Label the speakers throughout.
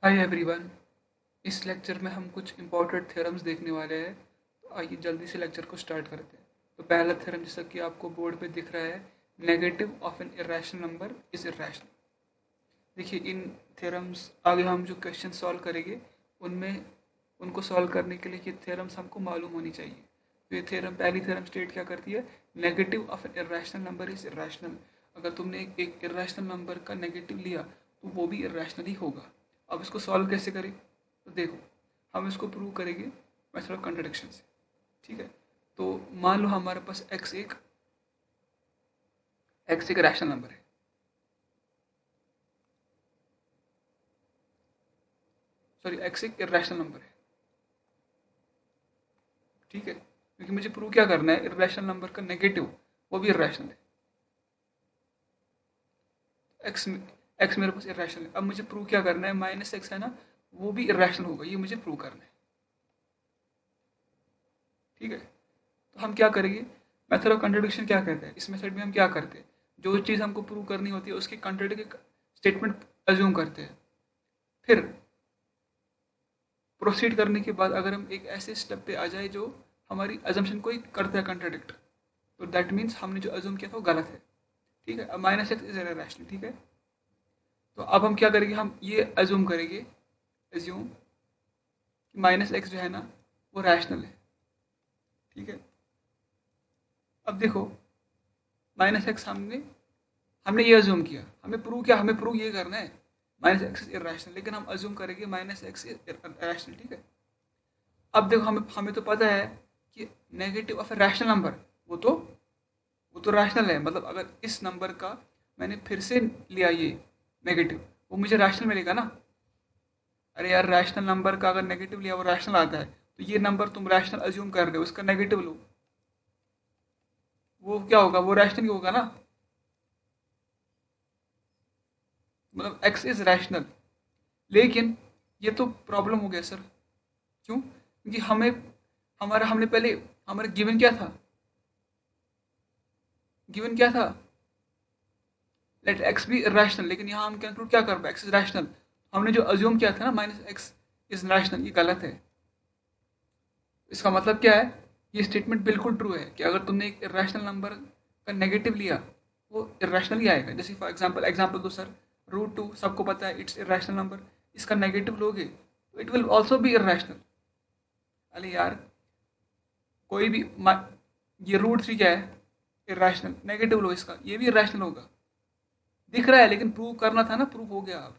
Speaker 1: Hi everyone. इस lecture में हम कुछ इंपॉर्टेंट थ्योरम्स देखने वाले हैं। तो आइए जल्दी से लेक्चर को स्टार्ट करते हैं। तो पहला थ्योरम जैसा कि आपको बोर्ड पे दिख रहा है, negative of an irrational number is irrational. देखिए इन थ्योरम्स आगे हम जो क्वेश्चन सॉल्व करेंगे उनमें उनको सॉल्व करने के लिए ये थ्योरम्स हमको मालूम होनी चाहिए। तो ये थ्योरम, पहली थ्योरम स्टेट क्या करती है, negative of an irrational number is irrational. अगर तुमने एक इरेशनल नंबर का नेगेटिव लिया तो वो भी इरेशनल ही होगा। अब इसको सॉल्व कैसे करें, तो देखो हम इसको प्रूव करेंगे मेथड ऑफ कॉन्ट्रडिक्शन से। ठीक है, तो मान लो हमारे पास x एक रैशनल नंबर है। सॉरी, x एक इरेशनल नंबर है। ठीक है, क्योंकि मुझे प्रूव क्या करना है, इरेशनल नंबर का नेगेटिव वो भी इरेशनल है। x x मेरे पास इरेशनल है। अब मुझे प्रूव क्या करना है, माइनस एक्स है ना, वो भी इरेशनल होगा, ये मुझे प्रूव करना है। ठीक है, तो हम क्या करेंगे, मेथड ऑफ कॉन्ट्रडिक्शन क्या कहते हैं, इस मेथड में हम क्या करते हैं, जो चीज़ हमको प्रूव करनी होती है उसकी कॉन्ट्रडिक्ट स्टेटमेंट अज्यूम करते हैं। फिर प्रोसीड करने के बाद अगर हम एक ऐसे स्टेप पे आ जाए जो हमारी अजम्पशन को ही करता है कंट्राडिक्ट, तो दैट मीन्स हमने जो अज्यूम किया था वो गलत है। ठीक है, अब माइनस एक्स इज रैशनल। ठीक है, तो अब हम क्या करेंगे, हम ये अज्यूम करेंगे, एज्यूम कि माइनस एक्स जो है ना वो रैशनल है। ठीक है, अब देखो माइनस एक्स हमने हमने ये अज्यूम किया, हमें प्रूव ये करना है माइनस एक्स इज इरेशनल, लेकिन हम अज्यूम करेंगे माइनस एक्स इज रैशनल। ठीक है, अब देखो हमें हमें तो पता है कि negative of a rational number वो तो वो तो रैशनल है। मतलब अगर इस नंबर का मैंने फिर से लिया ये नेगेटिव, वो मुझे रैशनल मिलेगा ना। अरे यार, रैशनल नंबर का अगर नेगेटिव लिया वो रैशनल आता है, तो ये नंबर तुम रैशनल अज्यूम कर रहे हो, उसका नेगेटिव लो, वो क्या होगा, वो रैशनल ही होगा ना। मतलब एक्स इज रैशनल। लेकिन ये तो प्रॉब्लम हो गया सर। क्यों, क्योंकि हमें हमारा हमने पहले हमारा गिवन क्या था, लेट एक्स बी रैशनल, लेकिन यहाँ हम कंक्लूड क्या कर रहे हैं, एक्स इज रैशनल। हमने जो अज्यूम किया था ना माइनस एक्स इज रैशनल, ये गलत है। इसका मतलब क्या है, ये स्टेटमेंट बिल्कुल ट्रू है कि अगर तुमने एक इरेशनल नंबर का नेगेटिव लिया वो इरेशनल ही आएगा। जैसे फॉर एग्जांपल एग्जांपल दो सर, रूट 2 सबको पता है इट्स इरेशनल नंबर, इसका नेगेटिव लोगे तो it will also be irrational. अरे यार, कोई भी ये रूट 3 क्या है, इरेशनल, नेगेटिव लो इसका, ये भी इरेशनल होगा। दिख रहा है लेकिन प्रूव करना था ना, प्रूव हो गया। अब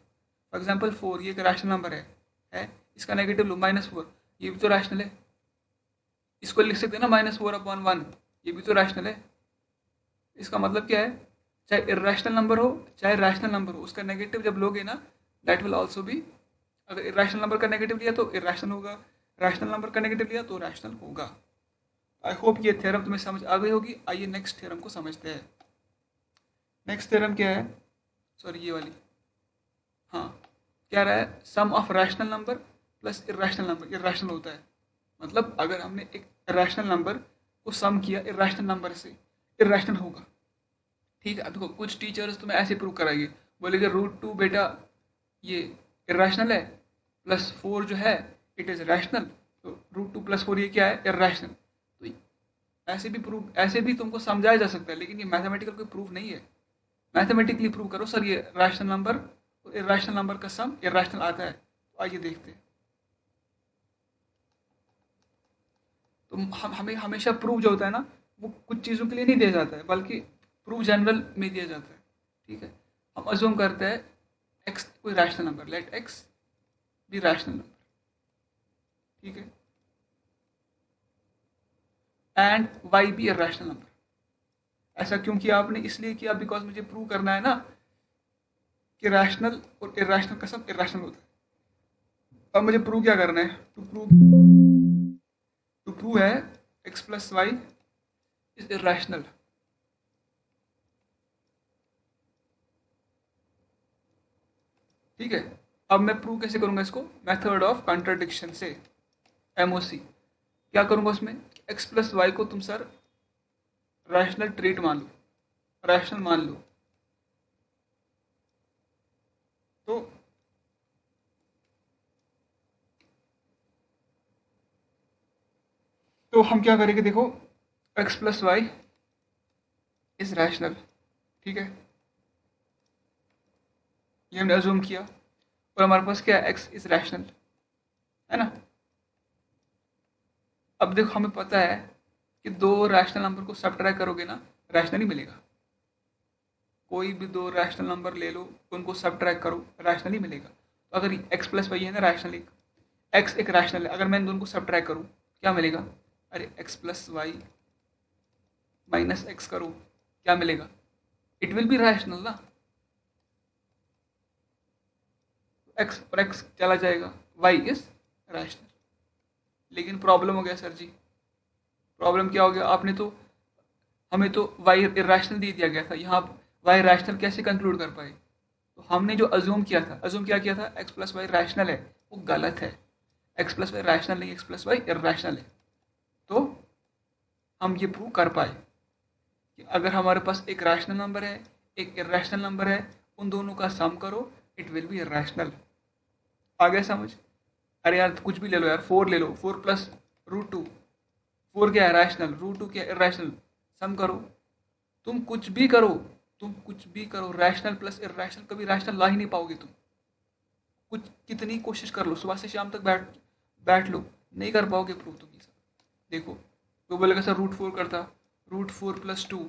Speaker 1: फॉर एग्जाम्पल 4 ये एक रैशनल नंबर है, इसका नेगेटिव लो -4, ये भी तो रैशनल है। इसको लिख सकते हैं ना -4/1, ये भी तो रैशनल है। इसका मतलब क्या है, चाहे इरेशनल नंबर हो चाहे रैशनल नंबर हो, उसका नेगेटिव जब लोगे ना, दैट विल आल्सो बी, अगर इरेशनल नंबर का नेगेटिव लिया तो इरेशनल होगा, रैशनल नंबर का नेगेटिव लिया तो रैशनल होगा। आई होप ये थ्योरम तुम्हें समझ आ गई होगी। आइए नेक्स्ट थ्योरम को समझते हैं। नेक्स्ट थ्योरम क्या है, सॉरी ये वाली, हाँ, क्या रहा है, sum of rational number plus irrational number irrational होता है। मतलब अगर हमने एक रैशनल नंबर को सम किया इरेशनल नंबर से, इरेशनल होगा। ठीक है, अब देखो कुछ टीचर्स तुम्हें ऐसे प्रूव कराएंगे, बोलेंगे रूट 2 बेटा ये इरेशनल है, +4 जो है इट इज़ रैशनल, तो रूट 2 + 4 ये क्या है, इरेशनल। तो ऐसे भी तुमको समझाया जा सकता है, लेकिन ये मैथमेटिकल कोई प्रूफ नहीं है। मैथमेटिकली प्रूव करो सर ये रैशनल नंबर और इरेशनल नंबर का सम इरेशनल आता है। तो आइए देखते हैं। तो हम हमें हमेशा प्रूफ जो होता है ना, वो कुछ चीज़ों के लिए नहीं दिया जाता है, बल्कि प्रूफ जनरल में दिया जाता है। ठीक है, हम अज्यूम करते हैं एक्स कोई rational number, let x be rational number. ठीक है, and y be rational number. ऐसा क्यों किया आपने, इसलिए किया बिकॉज मुझे प्रूव करना है ना कि रैशनल और इरेशनल का सम इरेशनल होता है। अब मुझे प्रूव क्या करना है, टू प्रूव है x plus y is irrational. ठीक है, अब मैं प्रूव कैसे करूंगा इसको, मेथड ऑफ कॉन्ट्रडिक्शन से, एमओसी। क्या करूंगा उसमें, एक्स प्लस वाई को तुम सर रैशनल ट्रीट मान लो, रैशनल मान लो, तो तो हम क्या करेंगे, देखो x plus y is rational, ठीक है, ये हमने अज्यूम किया, और हमारे पास क्या है, एक्स इज रैशनल, है ना। अब देखो हमें पता है कि दो रैशनल नंबर को सब्ट्रैक्ट करोगे ना, रैशनल ही मिलेगा। कोई भी दो रैशनल नंबर ले लो, उनको सब्ट्रैक्ट करो, रैशनल ही मिलेगा। तो अगर एक्स प्लस वाई है ना रैशनल, एक्स एक रैशनल है, अगर मैं इन दोनों को सब्ट्रैक्ट करूँ क्या मिलेगा, अरे x plus y minus x करो, क्या मिलेगा, इट विल बी रैशनल ना। एक्स और एक्स चला जाएगा, वाई इज रैशनल। लेकिन प्रॉब्लम हो गया सर जी, प्रॉब्लम क्या हो गया, आपने तो हमें तो वाई इरेशनल दे दिया गया था, यहाँ वाई रैशनल कैसे कंक्लूड कर पाए। तो हमने जो अज्यूम किया था, अज्यूम क्या किया था, एक्स प्लस वाई रैशनल है, वो गलत है। एक्स प्लस वाई रैशनल नहीं, एक्स प्लस वाई इरेशनल है। तो हम ये प्रूव कर पाए कि अगर हमारे पास एक रैशनल नंबर है, एक इरेशनल नंबर है, उन दोनों का सम करो, इट विल बी इरेशनल। आ गया समझ। अरे यार कुछ भी ले लो यार, 4 ले लो, 4 प्लस रूट टू, 4 क्या है रैशनल, रूट टू क्या है इरेशनल, सम करो। तुम कुछ भी करो, तुम कुछ भी करो, रैशनल प्लस इरेशनल कभी रैशनल ला ही नहीं पाओगे तुम। कुछ कितनी कोशिश कर लो, सुबह से शाम तक बैठ बैठ लो, नहीं कर पाओगे प्रूव तुम ये सब। देखो वो बोलेगा सर रूट 4 करता, रूट 4 प्लस टू,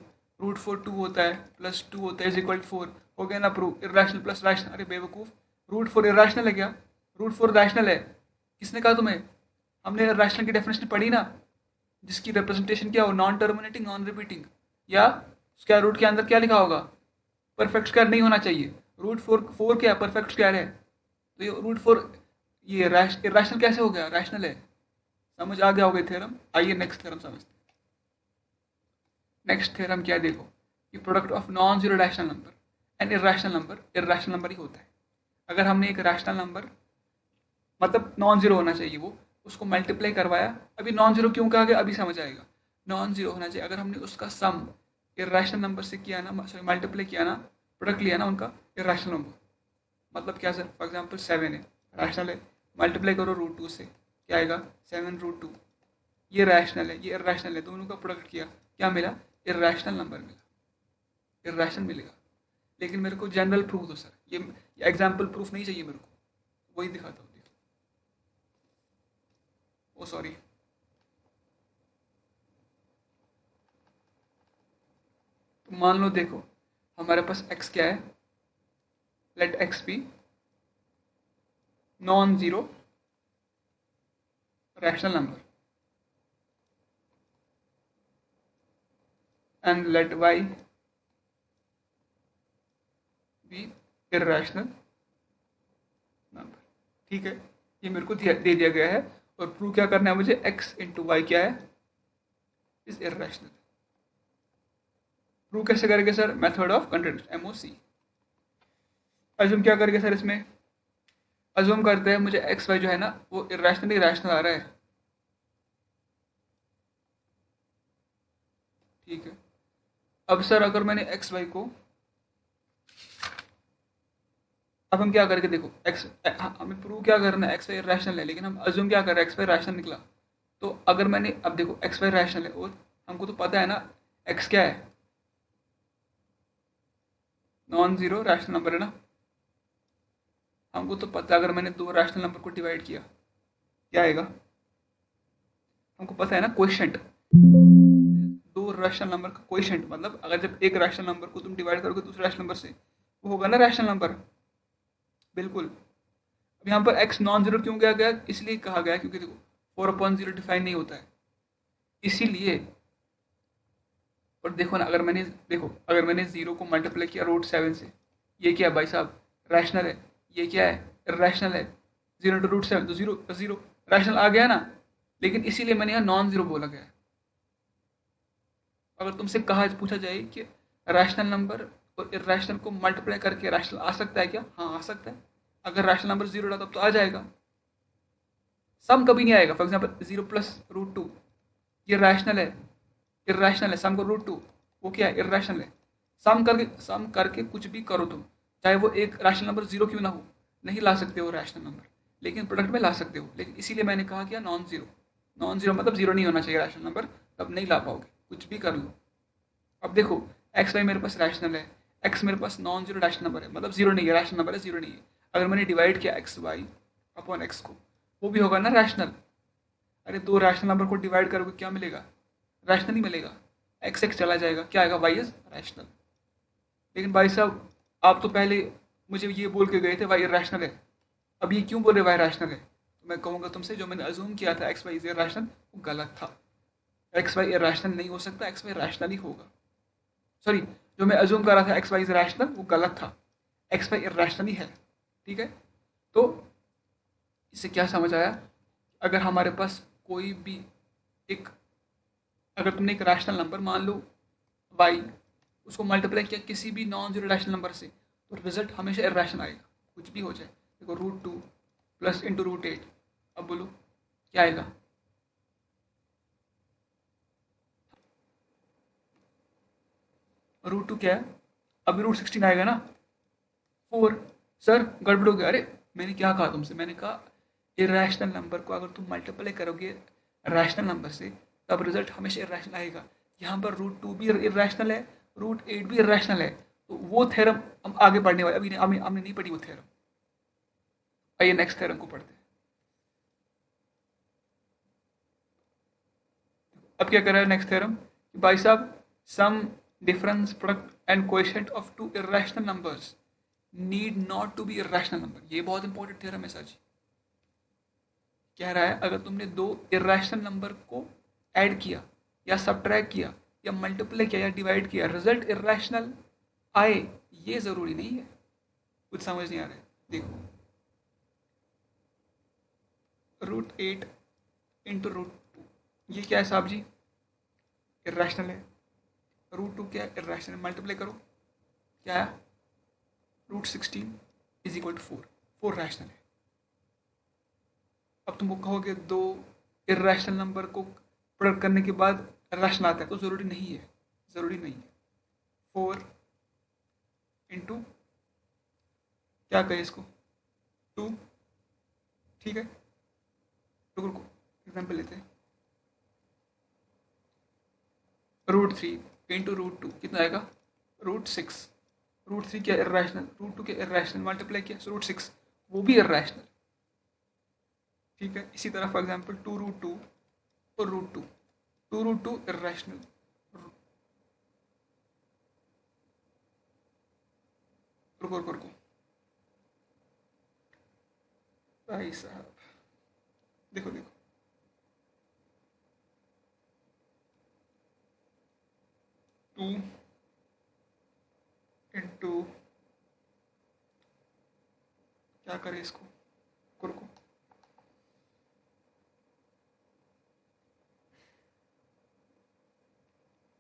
Speaker 1: रूट 4 2 होता है, प्लस 2 होता है इज इक्वल 4, हो गया ना प्रूव, इरेशनल प्लस रैशनल। अरे बेवकूफ़, रूट 4 इरेशनल है क्या, रूट 4 रैशनल है, किसने कहा तुम्हें, हमने रैशनल की डेफिनेशन पढ़ी ना, जिसकी रिप्रेजेंटेशन क्या हो, नॉन टर्मिनेटिंग नॉन रिपीटिंग, या स्क्वायर रूट के अंदर क्या लिखा होगा, परफेक्ट स्क्वायर नहीं होना चाहिए। रूट 4 4 क्या है, परफेक्ट स्क्वायर है, तो ये रूट 4 ये रैशनल कैसे हो गया, रैशनल है। समझ आ गया होगा थ्योरम। आइए नेक्स्ट थ्योरम समझते हैं। नेक्स्ट थ्योरम क्या है, देखो कि product of non zero rational number and irrational number, irrational number ही होता है। अगर हमने एक रैशनल नंबर, मतलब नॉन जीरो होना चाहिए वो, उसको मल्टीप्लाई करवाया, अभी नॉन जीरो क्यों कहा गया अभी समझ आएगा, नॉन जीरो होना चाहिए। अगर हमने उसका सम इरेशनल नंबर से किया ना, सॉरी मल्टीप्लाई किया ना, प्रोडक्ट लिया ना उनका इरेशनल नंबर, मतलब क्या सर, फॉर एग्जांपल 7 है, रैशनल है, मल्टीप्लाई करो रूट 2 से, क्या आएगा 7 रूट 2, ये रैशनल है ये इरेशनल है, दोनों का प्रोडक्ट किया, क्या मिला, इरेशनल नंबर मिला, इरेशनल मिलेगा। लेकिन मेरे को जनरल प्रूफ दो सर, ये एग्जाम्पल प्रूफ नहीं चाहिए मेरे को, वही दिखाता हूँ। ओ सॉरी, तो मान लो देखो हमारे पास x क्या है, let x be non zero rational number and let y be irrational number, ठीक है। ये मेरे को दे दिया गया है, और प्रूव क्या करना है मुझे, x इंटू वाई क्या है, इज इरेशनल। प्रूव कैसे करेंगे sir, method of contradiction, MOC। Assume क्या करेंगे सर इसमें, अज्यूम करते हैं मुझे एक्स वाई जो है ना वो इरेशनल रैशनल आ रहा है, ठीक है। अब सर अगर मैंने एक्स वाई को, अब हम क्या करेंगे, देखो एक्स, हमें प्रूव क्या करना है, एक्स वाई रैशनल है, लेकिन हम अज्यूम क्या कर रहे हैं, एक्स वाई रैशनल निकला। तो अगर मैंने, अब देखो एक्स वाई रैशनल है, और हमको तो पता है ना एक्स क्या है, नॉन जीरो रैशनल नंबर है ना, हमको तो पता है अगर मैंने दो रैशनल नंबर को डिवाइड किया क्या आएगा, हमको पता है ना क्वोशिएंट, दो रैशनल नंबर का क्वोशिएंट, मतलब अगर जब एक रैशनल नंबर को तुम डिवाइड करोगे दूसरे रैशनल नंबर से, वो होगा ना रैशनल नंबर, बिल्कुल। अब यहाँ पर x नॉन जीरो क्यों किया गया, इसलिए कहा गया क्योंकि देखो 4/0 डिफाइन नहीं होता है, इसीलिए। और देखो ना, अगर मैंने, देखो अगर मैंने जीरो को मल्टीप्लाई किया रूट 7 से, ये क्या है भाई साहब, रैशनल है, ये क्या है रैशनल है, 0 इंटू रूट 7 तो जीरो जीरो, रैशनल आ गया ना, लेकिन इसीलिए मैंने यहाँ नॉन जीरो बोला गया है। अगर तुमसे कहा पूछा जाए कि रैशनल नंबर और इरेशनल को मल्टीप्लाई करके रैशनल आ सकता है क्या, हाँ आ सकता है। अगर रैशनल नंबर जीरो रहा तब तो आ जाएगा, सम कभी नहीं आएगा। फॉर एग्जाम्पल 0 प्लस रूट 2, ये रैशनल है, इरेशनल है, सम को रूट 2, वो क्या है इरेशनल है। सम करके कुछ भी करो तुम, चाहे वो एक रैशनल नंबर जीरो क्यों ना हो, नहीं ला सकते हो रैशनल नंबर, लेकिन प्रोडक्ट में ला सकते हो। लेकिन इसीलिए मैंने कहा कि नॉन जीरो, नॉन जीरो मतलब जीरो नहीं होना चाहिए रैशनल नंबर, तब नहीं ला पाओगे, कुछ भी कर लो। अब देखो एक्स वाई मेरे पास रैशनल है, एक्स मेरे पास नॉन जीरो रैशनल नंबर है, मतलब जीरो नहीं है, रैशनल नंबर है, जीरो नहीं है। अगर मैंने डिवाइड किया एक्स वाई अपॉन एक्स को, वो भी होगा ना रैशनल। अरे दो रैशनल नंबर को डिवाइड करोगे क्या मिलेगा? रैशनल ही मिलेगा। एक्स एक्स चला जाएगा, क्या आएगा? Y is rational. लेकिन भाई साहब आप तो पहले मुझे ये बोल के गए थे वाई रैशनल है, अब ये क्यों बोल रहे वाई रैशनल है? तो मैं कहूँगा तुमसे जो मैंने अज्यूम किया था एक्स वाई इज रैशनल, वो गलत था। एक्स वाई रैशनल नहीं हो सकता, एक्स वाई रैशनल ही होगा। सॉरी, जो मैं अज्यूम कर रहा था एक्स वाई इज रैशनल वो गलत था, एक्स वाई इरेशनल ही है। ठीक है, तो इससे क्या समझ आया? अगर हमारे पास कोई भी एक, अगर तुमने एक रैशनल नंबर मान लो वाई, उसको मल्टीप्लाई किया किसी भी नॉन जीरो रैशनल नंबर से, तो रिजल्ट हमेशा इरेशनल आएगा, कुछ भी हो जाए। देखो √2 प्लस इंटू √8, अब बोलो क्या आएगा? √2 क्या है? अभी √16 आएगा ना। 4। सर गड़बड़ हो गया। अरे मैंने क्या कहा तुमसे? मैंने कहा इरेशनल नंबर को अगर तुम मल्टीप्लाई करोगे रैशनल नंबर से, तब रिजल्ट हमेशा इरेशनल आएगा। यहाँ पर √2 भी इरेशनल है, √8 भी इरेशनल है। तो वो थ्योरम हम आगे पढ़ने वाले, अभी हमने नहीं पढ़ी वो थ्योरम। आइए नेक्स्ट थ्योरम को पढ़ते हैं। अब क्या कर रहा है नेक्स्ट थ्योरम? भाई साहब sum difference product and coefficient of two irrational numbers need not to be irrational number. ये बहुत इंपॉर्टेंट थ्योरम है सर जी। कह रहा है अगर तुमने दो इरेशनल नंबर को ऐड किया या सब्ट्रैक्ट किया या मल्टीप्लाई किया या डिवाइड किया, रिजल्ट इरेशनल आए, ये ज़रूरी नहीं है। कुछ समझ नहीं आ रहा है? देखो √8 इंटू √2, ये क्या है साहब जी? इरेशनल है। √2 क्या है? इरेशनल। मल्टीप्लाई करो, क्या है? √16 इज इक्वल टू 4, 4 रैशनल है। अब तुमको कहोगे दो इरेशनल नंबर को प्रोडक्ट करने के बाद रैशनल आता है, तो ज़रूरी नहीं है, ज़रूरी नहीं है। 4 इंटू क्या कहे इसको, 2। ठीक है, रुको रुको एग्जाम्पल लेते हैं। √3 इंटू √2 कितना आएगा? √6। √3 क्या इरेशनल, √2 क्या इरेशनल, मल्टीप्लाई किया √6, वो भी इरेशनल। ठीक है, इसी तरह फॉर एग्जाम्पल 2√2 और √2, 2√2 इरेशनल। रुको रुको रुको भाई साहब, देखो देखो, 2 इंटू क्या करें इसको, रुको रुको,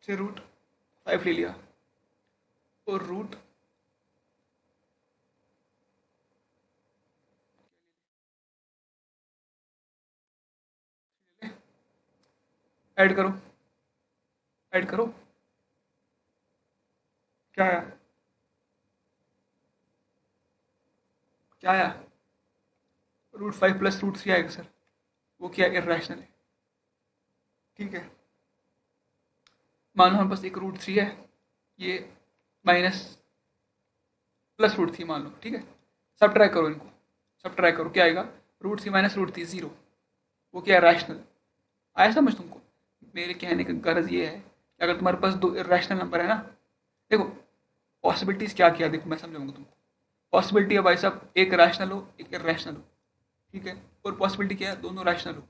Speaker 1: से √5 ले लिया और रूट ऐड करो, ऐड करो, क्या आया? क्या आया? √5 प्लस √3 आएगा सर, वो क्या इरेशनल है। ठीक है, मानो हमारे पास एक √3 है, ये माइनस प्लस √3 मान लो। ठीक है, सब ट्राई करो इनको, सब ट्राई करो, क्या आएगा? √3 माइनस √3 जीरो, वो क्या है? रैशनल। आया समझ तुमको? मेरे कहने का गर्ज ये है कि अगर तुम्हारे पास दो इरेशनल नंबर है ना, देखो पॉसिबिलिटीज क्या क्या, देखो मैं समझाऊंगा तुमको। पॉसिबिलिटी है भाई साहब एक रैशनल हो एक इरेशनल हो, ठीक है, और पॉसिबिलिटी क्या है? दोनों रैशनल हो।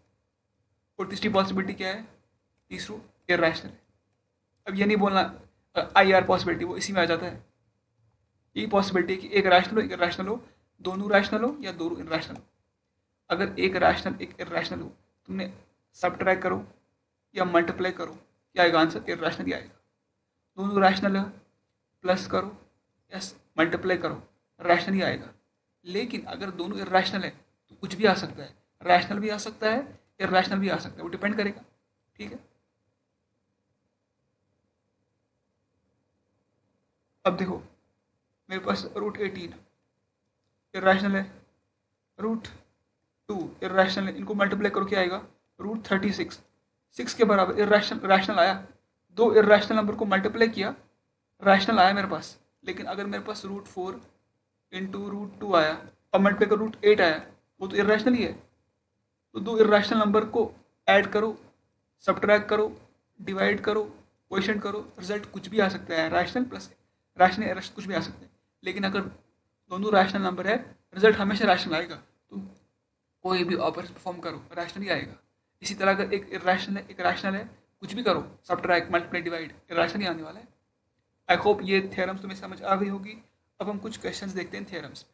Speaker 1: और तीसरी पॉसिबिलिटी क्या है? तीसरो इरेशनल है। अब ये नहीं बोलना IR पॉसिबिलिटी, वो इसी में आ जाता है। यही पॉसिबिलिटी है कि एक रैशनल हो एक इरेशनल हो, दोनों रैशनल हो या दोनों इरेशनल हो। अगर एक रैशनल एक इरेशनल हो, तुमने सब ट्रैक करो या मल्टीप्लाई करो, क्या आएगा आंसर? इरेशनल ही आएगा। दोनों रैशनल है, प्लस करो या मल्टीप्लाई करो, रैशनल ही आएगा। लेकिन अगर दोनों इरेशनल है तो कुछ भी आ सकता है, रैशनल भी आ सकता है इरेशनल भी आ सकता है, वो डिपेंड करेगा। ठीक है, अब देखो मेरे पास √18 इरेशनल है, √2 इरेशनल है, इनको मल्टीप्लाई करो क्या आएगा? √36, 6 के बराबर इरेशनल रैशनल आया। दो इरेशनल नंबर को मल्टीप्लाई किया, रैशनल आया मेरे पास। लेकिन अगर मेरे पास √4 इंटू √2 आया और मल्टीप्लाई कर √8 आया, वो तो इरेशनल ही है। तो दो इरेशनल नंबर को ऐड करो, सब्ट्रैक्ट करो, डिवाइड करो, क्वोशिएंट करो, रिजल्ट कुछ भी आ सकता है। रैशनल प्लस रैशनल इरेशनल कुछ भी आ सकता है। लेकिन अगर दोनों रैशनल नंबर है, रिजल्ट हमेशा रैशनल आएगा। तुम कोई भी ऑपरेशन परफॉर्म करो, रैशनल ही आएगा। इसी तरह अगर एक इरेशनल है, एक रैशनल है, कुछ भी करो, सब्ट्रैक्ट, मल्टीप्लाई, डिवाइड, रैशनल ही आने वाला है। आई होप ये थ्योरम्स तुम्हें समझ आ गई होगी। अब हम कुछ क्वेश्चंस देखते हैं थ्योरम्स।